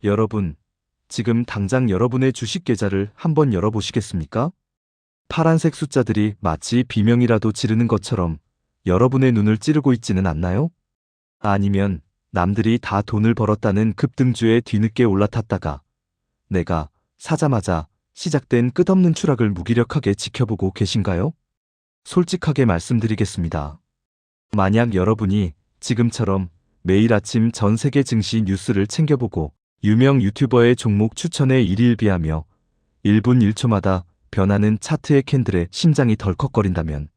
여러분, 지금 당장 여러분의 주식 계좌를 한번 열어보시겠습니까? 파란색 숫자들이 마치 비명이라도 지르는 것처럼 여러분의 눈을 찌르고 있지는 않나요? 아니면 남들이 다 돈을 벌었다는 급등주에 뒤늦게 올라탔다가 내가 사자마자 시작된 끝없는 추락을 무기력하게 지켜보고 계신가요? 솔직하게 말씀드리겠습니다. 만약 여러분이 지금처럼 매일 아침 전 세계 증시 뉴스를 챙겨보고 유명 유튜버의 종목 추천에 일일비하며 1분 1초마다 변하는 차트의 캔들에 심장이 덜컥거린다면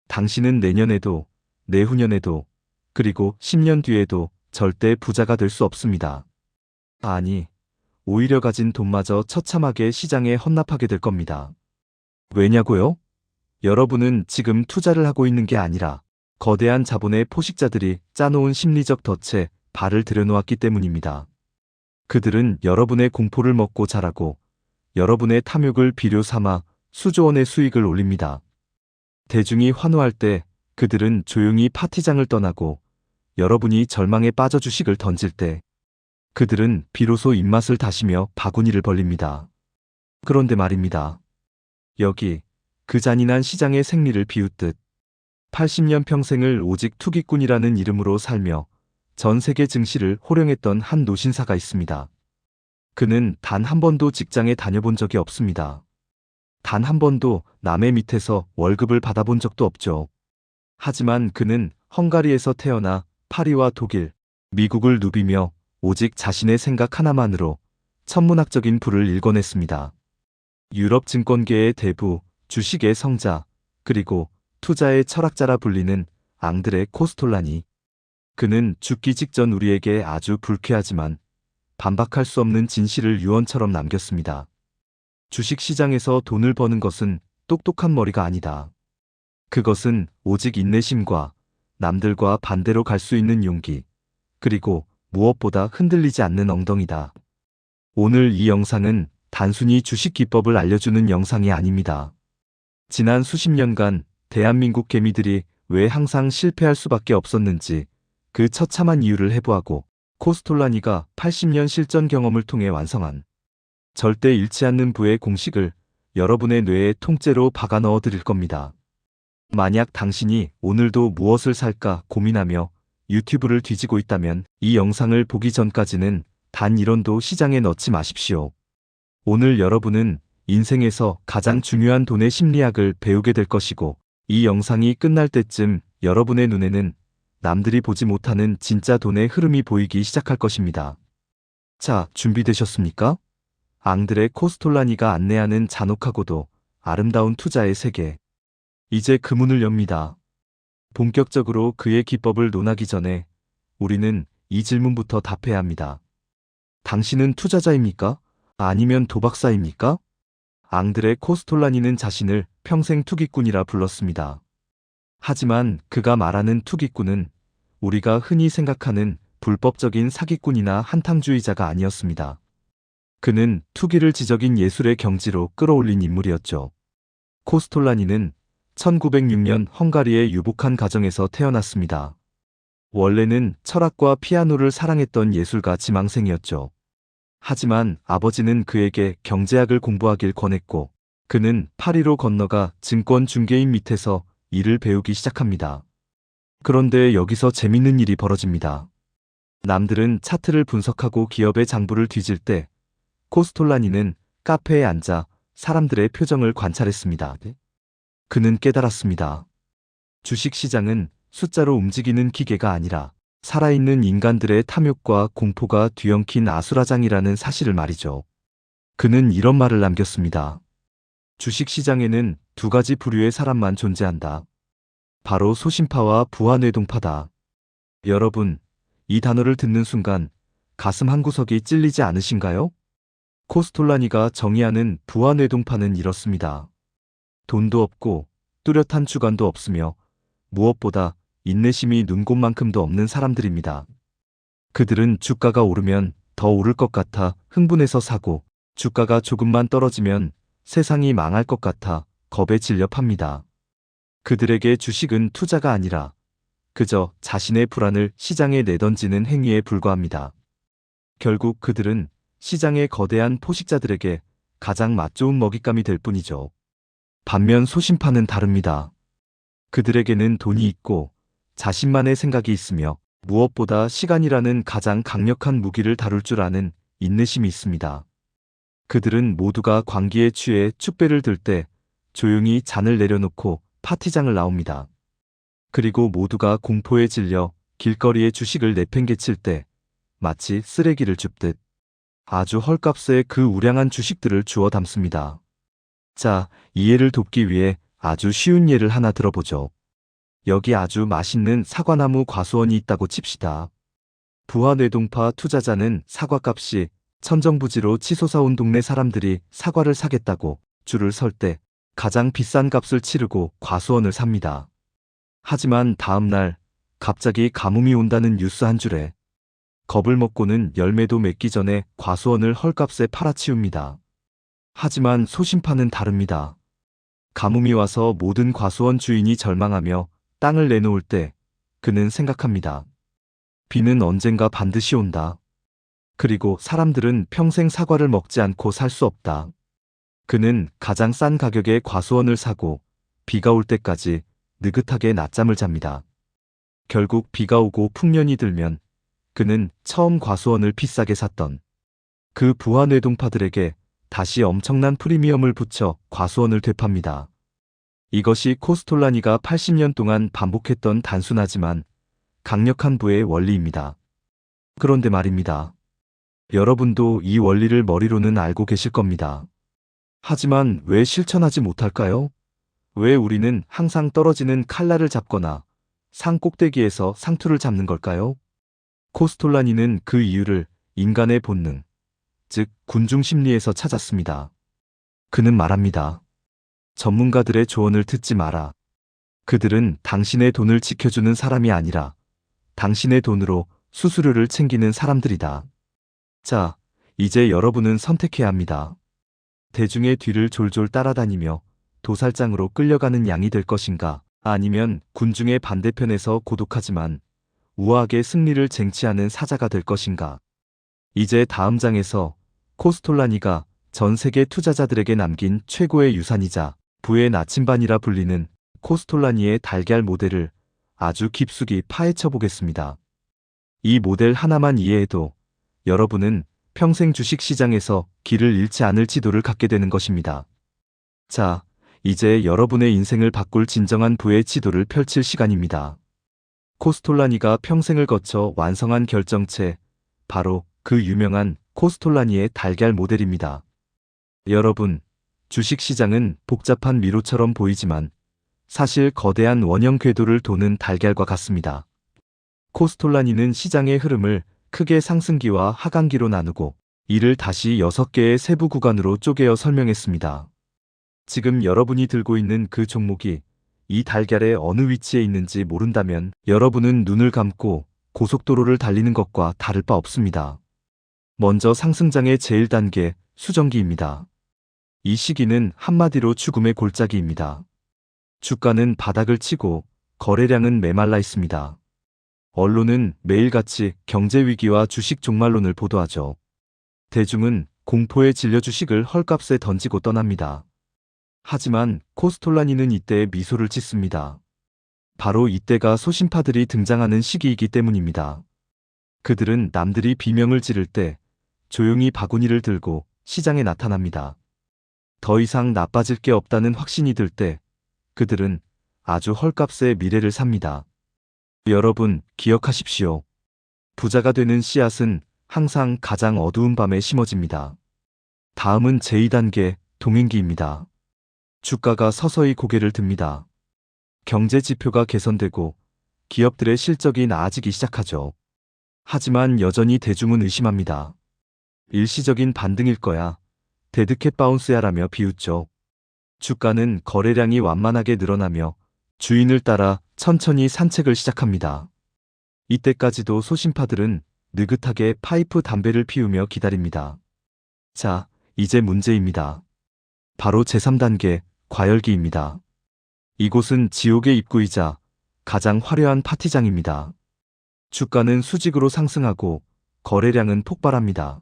당신은 내년에도, 내후년에도, 그리고 10년 뒤에도 절대 부자가 될 수 없습니다. 아니, 오히려 가진 돈마저 처참하게 시장에 헌납하게 될 겁니다. 왜냐고요? 여러분은 지금 투자를 하고 있는 게 아니라 거대한 자본의 포식자들이 짜놓은 심리적 덫에 발을 들여놓았기 때문입니다. 그들은 여러분의 공포를 먹고 자라고 여러분의 탐욕을 비료 삼아 수조 원의 수익을 올립니다. 대중이 환호할 때 그들은 조용히 파티장을 떠나고 여러분이 절망에 빠져 주식을 던질 때 그들은 비로소 입맛을 다시며 바구니를 벌립니다. 그런데 말입니다. 여기 그 잔인한 시장의 생리를 비웃듯 80년 평생을 오직 투기꾼이라는 이름으로 살며 전 세계 증시를 호령했던 한 노신사가 있습니다. 그는 단 한 번도 직장에 다녀본 적이 없습니다. 단 한 번도 남의 밑에서 월급을 받아본 적도 없죠. 하지만 그는 헝가리에서 태어나 파리와 독일, 미국을 누비며 오직 자신의 생각 하나만으로 천문학적인 부를 일궈냈습니다. 유럽 증권계의 대부, 주식의 성자, 그리고 투자의 철학자라 불리는 앙드레 코스톨라니. 그는 죽기 직전 우리에게 아주 불쾌하지만 반박할 수 없는 진실을 유언처럼 남겼습니다. 주식시장에서 돈을 버는 것은 똑똑한 머리가 아니다. 그것은 오직 인내심과 남들과 반대로 갈 수 있는 용기, 그리고 무엇보다 흔들리지 않는 엉덩이다. 오늘 이 영상은 단순히 주식 기법을 알려주는 영상이 아닙니다. 지난 수십 년간 대한민국 개미들이 왜 항상 실패할 수밖에 없었는지 그 처참한 이유를 해부하고 코스톨라니가 80년 실전 경험을 통해 완성한 절대 잃지 않는 부의 공식을 여러분의 뇌에 통째로 박아 넣어 드릴 겁니다. 만약 당신이 오늘도 무엇을 살까 고민하며 유튜브를 뒤지고 있다면 이 영상을 보기 전까지는 단 1원도 시장에 넣지 마십시오. 오늘 여러분은 인생에서 가장 중요한 돈의 심리학을 배우게 될 것이고 이 영상이 끝날 때쯤 여러분의 눈에는 남들이 보지 못하는 진짜 돈의 흐름이 보이기 시작할 것입니다. 자, 준비되셨습니까? 앙드레 코스톨라니가 안내하는 잔혹하고도 아름다운 투자의 세계. 이제 그 문을 엽니다. 본격적으로 그의 기법을 논하기 전에 우리는 이 질문부터 답해야 합니다. 당신은 투자자입니까? 아니면 도박사입니까? 앙드레 코스톨라니는 자신을 평생 투기꾼이라 불렀습니다. 하지만 그가 말하는 투기꾼은 우리가 흔히 생각하는 불법적인 사기꾼이나 한탕주의자가 아니었습니다. 그는 투기를 지적인 예술의 경지로 끌어올린 인물이었죠. 코스톨라니는 1906년 헝가리의 유복한 가정에서 태어났습니다. 원래는 철학과 피아노를 사랑했던 예술가 지망생이었죠. 하지만 아버지는 그에게 경제학을 공부하길 권했고 그는 파리로 건너가 증권 중개인 밑에서 일을 배우기 시작합니다. 그런데 여기서 재밌는 일이 벌어집니다. 남들은 차트를 분석하고 기업의 장부를 뒤질 때 코스톨라니는 카페에 앉아 사람들의 표정을 관찰했습니다. 그는 깨달았습니다. 주식시장은 숫자로 움직이는 기계가 아니라 살아있는 인간들의 탐욕과 공포가 뒤엉킨 아수라장이라는 사실을 말이죠. 그는 이런 말을 남겼습니다. 주식시장에는 두 가지 부류의 사람만 존재한다. 바로 소심파와 부하뇌동파다. 여러분, 이 단어를 듣는 순간 가슴 한구석이 찔리지 않으신가요? 코스톨라니가 정의하는 부하뇌동파는 이렇습니다. 돈도 없고 뚜렷한 주관도 없으며 무엇보다 인내심이 눈곱만큼도 없는 사람들입니다. 그들은 주가가 오르면 더 오를 것 같아 흥분해서 사고 주가가 조금만 떨어지면 세상이 망할 것 같아 겁에 질려 팝니다. 그들에게 주식은 투자가 아니라 그저 자신의 불안을 시장에 내던지는 행위에 불과합니다. 결국 그들은 시장의 거대한 포식자들에게 가장 맛좋은 먹잇감이 될 뿐이죠. 반면 소심파는 다릅니다. 그들에게는 돈이 있고 자신만의 생각이 있으며 무엇보다 시간이라는 가장 강력한 무기를 다룰 줄 아는 인내심이 있습니다. 그들은 모두가 광기에 취해 축배를 들 때 조용히 잔을 내려놓고 파티장을 나옵니다. 그리고 모두가 공포에 질려 길거리에 주식을 내팽개칠 때 마치 쓰레기를 줍듯 아주 헐값에 그 우량한 주식들을 주워 담습니다. 자, 이해를 돕기 위해 아주 쉬운 예를 하나 들어보죠. 여기 아주 맛있는 사과나무 과수원이 있다고 칩시다. 부하뇌동파 투자자는 사과값이 천정부지로 치솟아온 동네 사람들이 사과를 사겠다고 줄을 설 때 가장 비싼 값을 치르고 과수원을 삽니다. 하지만 다음 날 갑자기 가뭄이 온다는 뉴스 한 줄에 겁을 먹고는 열매도 맺기 전에 과수원을 헐값에 팔아치웁니다. 하지만 소심파는 다릅니다. 가뭄이 와서 모든 과수원 주인이 절망하며 땅을 내놓을 때 그는 생각합니다. 비는 언젠가 반드시 온다. 그리고 사람들은 평생 사과를 먹지 않고 살 수 없다. 그는 가장 싼 가격에 과수원을 사고 비가 올 때까지 느긋하게 낮잠을 잡니다. 결국 비가 오고 풍년이 들면 그는 처음 과수원을 비싸게 샀던 그 부하뇌동파들에게 다시 엄청난 프리미엄을 붙여 과수원을 되팝니다. 이것이 코스톨라니가 80년 동안 반복했던 단순하지만 강력한 부의 원리입니다. 그런데 말입니다. 여러분도 이 원리를 머리로는 알고 계실 겁니다. 하지만 왜 실천하지 못할까요? 왜 우리는 항상 떨어지는 칼날을 잡거나 산 꼭대기에서 상투를 잡는 걸까요? 코스톨라니는 그 이유를 인간의 본능, 즉 군중 심리에서 찾았습니다. 그는 말합니다. 전문가들의 조언을 듣지 마라. 그들은 당신의 돈을 지켜주는 사람이 아니라 당신의 돈으로 수수료를 챙기는 사람들이다. 자, 이제 여러분은 선택해야 합니다. 대중의 뒤를 졸졸 따라다니며 도살장으로 끌려가는 양이 될 것인가, 아니면 군중의 반대편에서 고독하지만 우아하게 승리를 쟁취하는 사자가 될 것인가. 이제 다음 장에서 코스톨라니가 전 세계 투자자들에게 남긴 최고의 유산이자 부의 나침반이라 불리는 코스톨라니의 달걀 모델을 아주 깊숙이 파헤쳐 보겠습니다. 이 모델 하나만 이해해도 여러분은 평생 주식시장에서 길을 잃지 않을 지도를 갖게 되는 것입니다. 자, 이제 여러분의 인생을 바꿀 진정한 부의 지도를 펼칠 시간입니다. 코스톨라니가 평생을 거쳐 완성한 결정체, 바로 그 유명한 코스톨라니의 달걀 모델입니다. 여러분, 주식시장은 복잡한 미로처럼 보이지만 사실 거대한 원형 궤도를 도는 달걀과 같습니다. 코스톨라니는 시장의 흐름을 크게 상승기와 하강기로 나누고 이를 다시 6개의 세부 구간으로 쪼개어 설명했습니다. 지금 여러분이 들고 있는 그 종목이 이 달걀의 어느 위치에 있는지 모른다면 여러분은 눈을 감고 고속도로를 달리는 것과 다를 바 없습니다. 먼저 상승장의 제1단계 수정기입니다. 이 시기는 한마디로 죽음의 골짜기입니다. 주가는 바닥을 치고 거래량은 메말라 있습니다. 언론은 매일같이 경제위기와 주식 종말론을 보도하죠. 대중은 공포에 질려 주식을 헐값에 던지고 떠납니다. 하지만 코스톨라니는 이때 미소를 짓습니다. 바로 이때가 소심파들이 등장하는 시기이기 때문입니다. 그들은 남들이 비명을 지를 때 조용히 바구니를 들고 시장에 나타납니다. 더 이상 나빠질 게 없다는 확신이 들 때 그들은 아주 헐값에 미래를 삽니다. 여러분, 기억하십시오. 부자가 되는 씨앗은 항상 가장 어두운 밤에 심어집니다. 다음은 제2단계 동행기입니다. 주가가 서서히 고개를 듭니다. 경제 지표가 개선되고 기업들의 실적이 나아지기 시작하죠. 하지만 여전히 대중은 의심합니다. 일시적인 반등일 거야. 데드캣 바운스야라며 비웃죠. 주가는 거래량이 완만하게 늘어나며 주인을 따라 천천히 산책을 시작합니다. 이때까지도 소심파들은 느긋하게 파이프 담배를 피우며 기다립니다. 자, 이제 문제입니다. 바로 제3단계 과열기입니다. 이곳은 지옥의 입구이자 가장 화려한 파티장입니다. 주가는 수직으로 상승하고 거래량은 폭발합니다.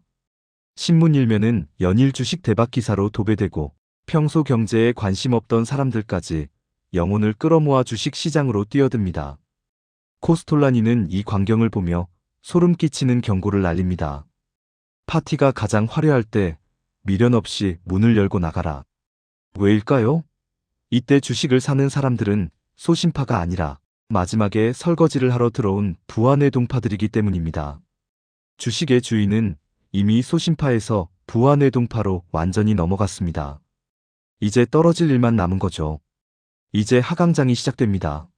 신문 일면은 연일 주식 대박 기사로 도배되고 평소 경제에 관심 없던 사람들까지 영혼을 끌어모아 주식 시장으로 뛰어듭니다. 코스톨라니는 이 광경을 보며 소름 끼치는 경고를 날립니다. 파티가 가장 화려할 때 미련 없이 문을 열고 나가라. 왜일까요? 이때 주식을 사는 사람들은 소심파가 아니라 마지막에 설거지를 하러 들어온 부하뇌동파들이기 때문입니다. 주식의 주인은 이미 소심파에서 부하뇌동파로 완전히 넘어갔습니다. 이제 떨어질 일만 남은 거죠. 이제 하강장이 시작됩니다.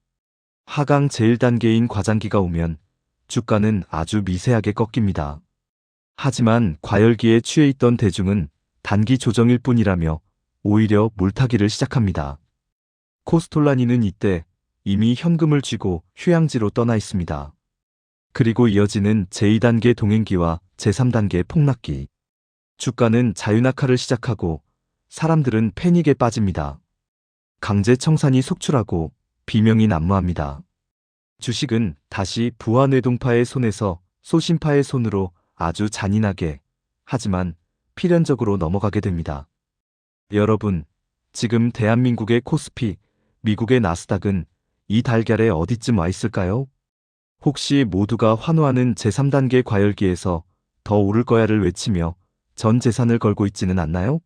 하강 제1단계인 과장기가 오면 주가는 아주 미세하게 꺾입니다. 하지만 과열기에 취해 있던 대중은 단기 조정일 뿐이라며 오히려 물타기를 시작합니다. 코스톨라니는 이때 이미 현금을 쥐고 휴양지로 떠나 있습니다. 그리고 이어지는 제2단계 동행기와 제3단계 폭락기. 주가는 자유낙하를 시작하고 사람들은 패닉에 빠집니다. 강제 청산이 속출하고 비명이 난무합니다. 주식은 다시 부하뇌동파의 손에서 소심파의 손으로 아주 잔인하게 하지만 필연적으로 넘어가게 됩니다. 여러분, 지금 대한민국의 코스피, 미국의 나스닥은 이 달걀에 어디쯤 와 있을까요? 혹시 모두가 환호하는 제3단계 과열기에서 더 오를 거야를 외치며 전 재산을 걸고 있지는 않나요?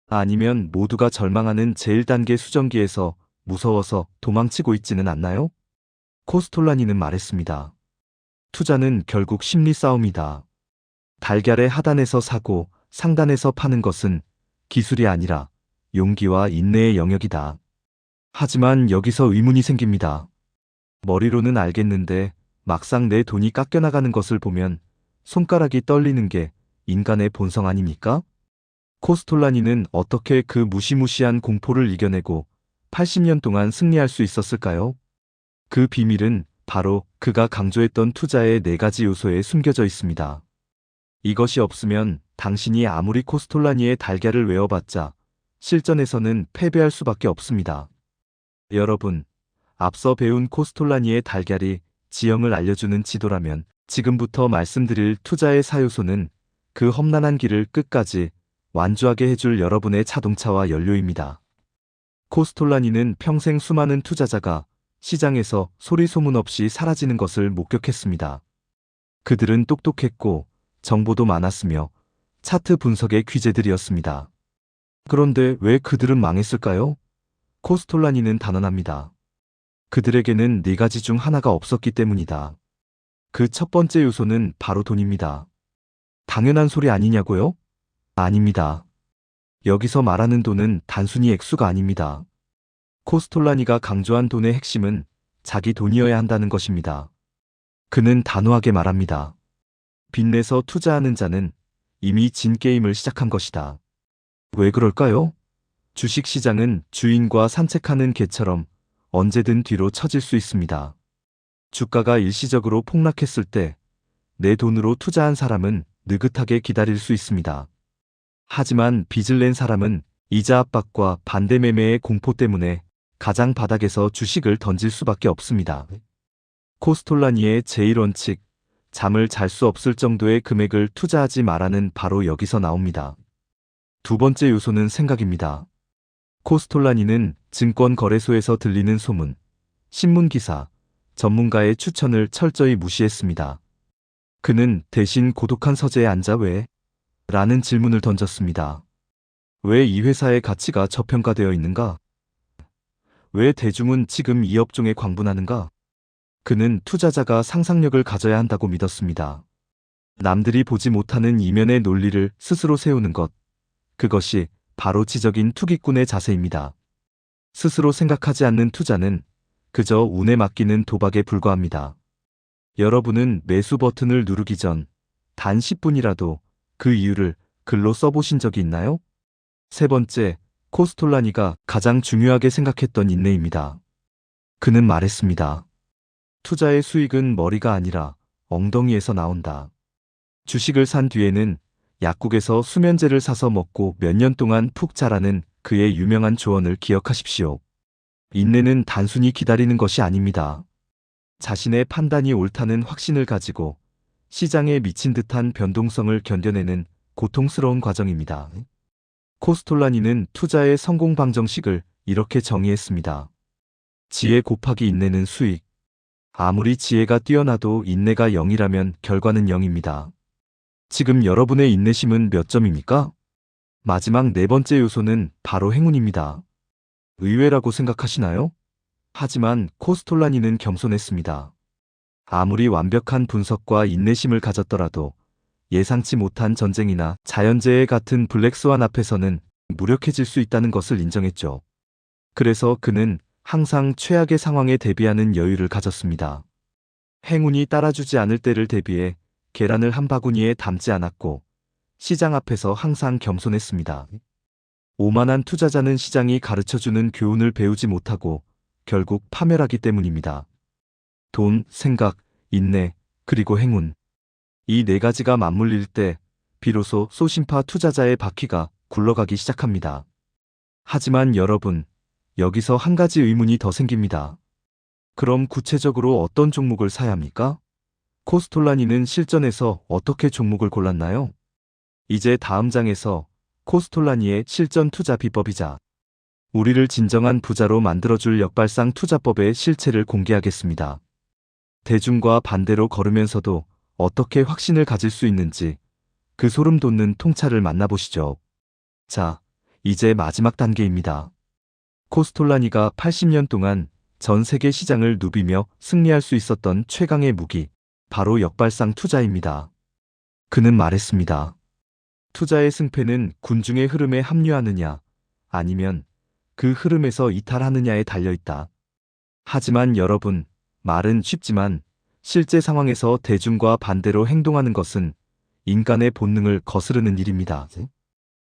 아니면 모두가 절망하는 제1단계 수정기에서 무서워서 도망치고 있지는 않나요? 코스톨라니는 말했습니다. 투자는 결국 심리 싸움이다. 달걀의 하단에서 사고 상단에서 파는 것은 기술이 아니라 용기와 인내의 영역이다. 하지만 여기서 의문이 생깁니다. 머리로는 알겠는데 막상 내 돈이 깎여나가는 것을 보면 손가락이 떨리는 게 인간의 본성 아닙니까? 코스톨라니는 어떻게 그 무시무시한 공포를 이겨내고 80년 동안 승리할 수 있었을까요? 그 비밀은 바로 그가 강조했던 투자의 4가지 요소에 숨겨져 있습니다. 이것이 없으면 당신이 아무리 코스톨라니의 달걀을 외워봤자 실전에서는 패배할 수밖에 없습니다. 여러분, 앞서 배운 코스톨라니의 달걀이 지형을 알려주는 지도라면 지금부터 말씀드릴 투자의 4요소는 그 험난한 길을 끝까지 완주하게 해줄 여러분의 자동차와 연료입니다. 코스톨라니는 평생 수많은 투자자가 시장에서 소리 소문 없이 사라지는 것을 목격했습니다. 그들은 똑똑했고 정보도 많았으며 차트 분석의 귀재들이었습니다. 그런데 왜 그들은 망했을까요? 코스톨라니는 단언합니다. 그들에게는 4가지 중 하나가 없었기 때문이다. 그 첫 번째 요소는 바로 돈입니다. 당연한 소리 아니냐고요? 아닙니다. 여기서 말하는 돈은 단순히 액수가 아닙니다. 코스톨라니가 강조한 돈의 핵심은 자기 돈이어야 한다는 것입니다. 그는 단호하게 말합니다. 빚내서 투자하는 자는 이미 진 게임을 시작한 것이다. 왜 그럴까요? 주식시장은 주인과 산책하는 개처럼 언제든 뒤로 처질 수 있습니다. 주가가 일시적으로 폭락했을 때 내 돈으로 투자한 사람은 느긋하게 기다릴 수 있습니다. 하지만 빚을 낸 사람은 이자 압박과 반대 매매의 공포 때문에 가장 바닥에서 주식을 던질 수밖에 없습니다. 코스톨라니의 제1원칙, 잠을 잘 수 없을 정도의 금액을 투자하지 말라는 바로 여기서 나옵니다. 두 번째 요소는 생각입니다. 코스톨라니는 증권거래소에서 들리는 소문, 신문기사, 전문가의 추천을 철저히 무시했습니다. 그는 대신 고독한 서재에 앉아 왜? 라는 질문을 던졌습니다. 왜 이 회사의 가치가 저평가되어 있는가? 왜 대중은 지금 이 업종에 광분하는가? 그는 투자자가 상상력을 가져야 한다고 믿었습니다. 남들이 보지 못하는 이면의 논리를 스스로 세우는 것, 그것이 바로 지적인 투기꾼의 자세입니다. 스스로 생각하지 않는 투자는 그저 운에 맡기는 도박에 불과합니다. 여러분은 매수 버튼을 누르기 전 단 10분이라도 그 이유를 글로 써보신 적이 있나요? 세 번째, 코스톨라니가 가장 중요하게 생각했던 인내입니다. 그는 말했습니다. 투자의 수익은 머리가 아니라 엉덩이에서 나온다. 주식을 산 뒤에는 약국에서 수면제를 사서 먹고 몇 년 동안 푹 자라는 그의 유명한 조언을 기억하십시오. 인내는 단순히 기다리는 것이 아닙니다. 자신의 판단이 옳다는 확신을 가지고 시장에 미친 듯한 변동성을 견뎌내는 고통스러운 과정입니다. 코스톨라니는 투자의 성공 방정식을 이렇게 정의했습니다. 지혜 곱하기 인내는 수익. 아무리 지혜가 뛰어나도 인내가 0이라면 결과는 0입니다. 지금 여러분의 인내심은 몇 점입니까? 마지막 네 번째 요소는 바로 행운입니다. 의외라고 생각하시나요? 하지만 코스톨라니는 겸손했습니다. 아무리 완벽한 분석과 인내심을 가졌더라도 예상치 못한 전쟁이나 자연재해 같은 블랙스완 앞에서는 무력해질 수 있다는 것을 인정했죠. 그래서 그는 항상 최악의 상황에 대비하는 여유를 가졌습니다. 행운이 따라주지 않을 때를 대비해 계란을 한 바구니에 담지 않았고 시장 앞에서 항상 겸손했습니다. 오만한 투자자는 시장이 가르쳐주는 교훈을 배우지 못하고 결국 파멸하기 때문입니다. 돈, 생각, 인내, 그리고 행운. 이 네 가지가 맞물릴 때 비로소 소심파 투자자의 바퀴가 굴러가기 시작합니다. 하지만 여러분, 여기서 한 가지 의문이 더 생깁니다. 그럼 구체적으로 어떤 종목을 사야 합니까? 코스톨라니는 실전에서 어떻게 종목을 골랐나요? 이제 다음 장에서 코스톨라니의 실전 투자 비법이자 우리를 진정한 부자로 만들어줄 역발상 투자법의 실체를 공개하겠습니다. 대중과 반대로 걸으면서도 어떻게 확신을 가질 수 있는지 그 소름 돋는 통찰을 만나보시죠. 자, 이제 마지막 단계입니다. 코스톨라니가 80년 동안 전 세계 시장을 누비며 승리할 수 있었던 최강의 무기, 바로 역발상 투자입니다. 그는 말했습니다. 투자의 승패는 군중의 흐름에 합류하느냐, 아니면 그 흐름에서 이탈하느냐에 달려있다. 하지만 여러분, 말은 쉽지만 실제 상황에서 대중과 반대로 행동하는 것은 인간의 본능을 거스르는 일입니다.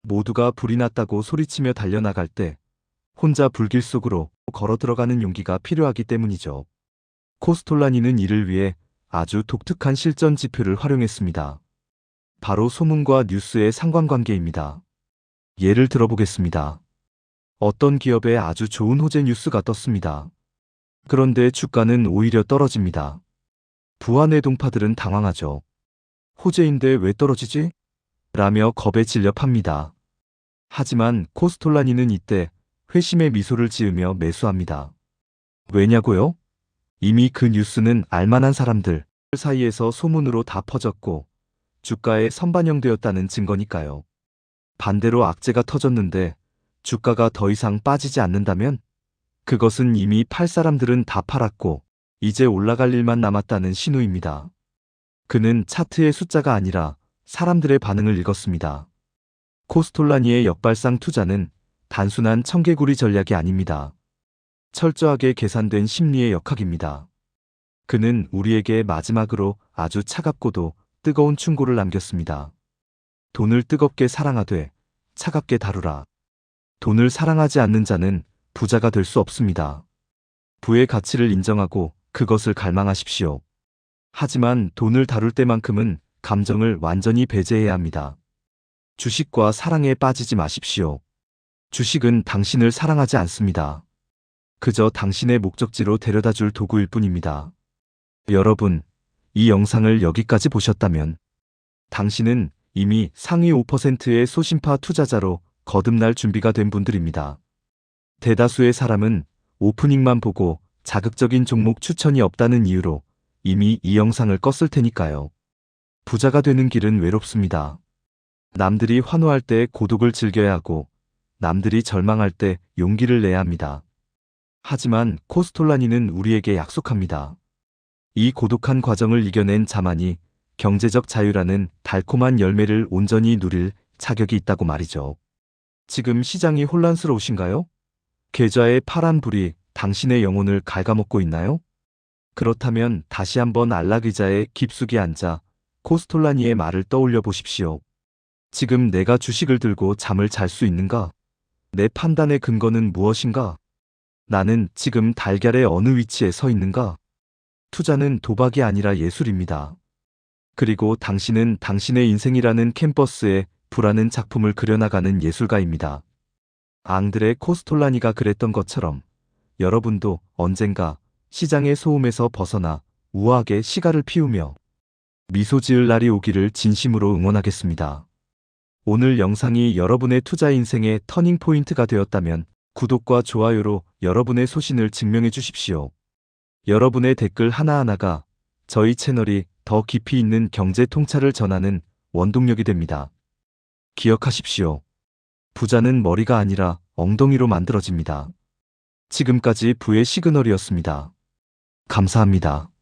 모두가 불이 났다고 소리치며 달려나갈 때 혼자 불길 속으로 걸어 들어가는 용기가 필요하기 때문이죠. 코스톨라니는 이를 위해 아주 독특한 실전 지표를 활용했습니다. 바로 소문과 뉴스의 상관관계입니다. 예를 들어보겠습니다. 어떤 기업에 아주 좋은 호재 뉴스가 떴습니다. 그런데 주가는 오히려 떨어집니다. 부하내동파들은 당황하죠. 호재인데 왜 떨어지지? 라며 겁에 질려 팝니다. 하지만 코스톨라니는 이때 회심의 미소를 지으며 매수합니다. 왜냐고요? 이미 그 뉴스는 알만한 사람들 사이에서 소문으로 다 퍼졌고 주가에 선반영되었다는 증거니까요. 반대로 악재가 터졌는데 주가가 더 이상 빠지지 않는다면 그것은 이미 팔 사람들은 다 팔았고 이제 올라갈 일만 남았다는 신호입니다. 그는 차트의 숫자가 아니라 사람들의 반응을 읽었습니다. 코스톨라니의 역발상 투자는 단순한 청개구리 전략이 아닙니다. 철저하게 계산된 심리의 역학입니다. 그는 우리에게 마지막으로 아주 차갑고도 뜨거운 충고를 남겼습니다. 돈을 뜨겁게 사랑하되 차갑게 다루라. 돈을 사랑하지 않는 자는 부자가 될 수 없습니다. 부의 가치를 인정하고 그것을 갈망하십시오. 하지만 돈을 다룰 때만큼은 감정을 완전히 배제해야 합니다. 주식과 사랑에 빠지지 마십시오. 주식은 당신을 사랑하지 않습니다. 그저 당신의 목적지로 데려다 줄 도구일 뿐입니다. 여러분, 이 영상을 여기까지 보셨다면 당신은 이미 상위 5%의 소심파 투자자로 거듭날 준비가 된 분들입니다. 대다수의 사람은 오프닝만 보고 자극적인 종목 추천이 없다는 이유로 이미 이 영상을 껐을 테니까요. 부자가 되는 길은 외롭습니다. 남들이 환호할 때 고독을 즐겨야 하고 남들이 절망할 때 용기를 내야 합니다. 하지만 코스톨라니는 우리에게 약속합니다. 이 고독한 과정을 이겨낸 자만이 경제적 자유라는 달콤한 열매를 온전히 누릴 자격이 있다고 말이죠. 지금 시장이 혼란스러우신가요? 계좌의 파란 불이 당신의 영혼을 갉아먹고 있나요? 그렇다면 다시 한번 안락 의자에 깊숙이 앉아 코스톨라니의 말을 떠올려 보십시오. 지금 내가 주식을 들고 잠을 잘 수 있는가? 내 판단의 근거는 무엇인가? 나는 지금 달걀의 어느 위치에 서 있는가? 투자는 도박이 아니라 예술입니다. 그리고 당신은 당신의 인생이라는 캔버스에 불하는 작품을 그려나가는 예술가입니다. 앙드레 코스톨라니가 그랬던 것처럼 여러분도 언젠가 시장의 소음에서 벗어나 우아하게 시가를 피우며 미소 지을 날이 오기를 진심으로 응원하겠습니다. 오늘 영상이 여러분의 투자 인생의 터닝 포인트가 되었다면 구독과 좋아요로 여러분의 소신을 증명해 주십시오. 여러분의 댓글 하나하나가 저희 채널이 더 깊이 있는 경제 통찰을 전하는 원동력이 됩니다. 기억하십시오. 부자는 머리가 아니라 엉덩이로 만들어집니다. 지금까지 부의 시그널이었습니다. 감사합니다.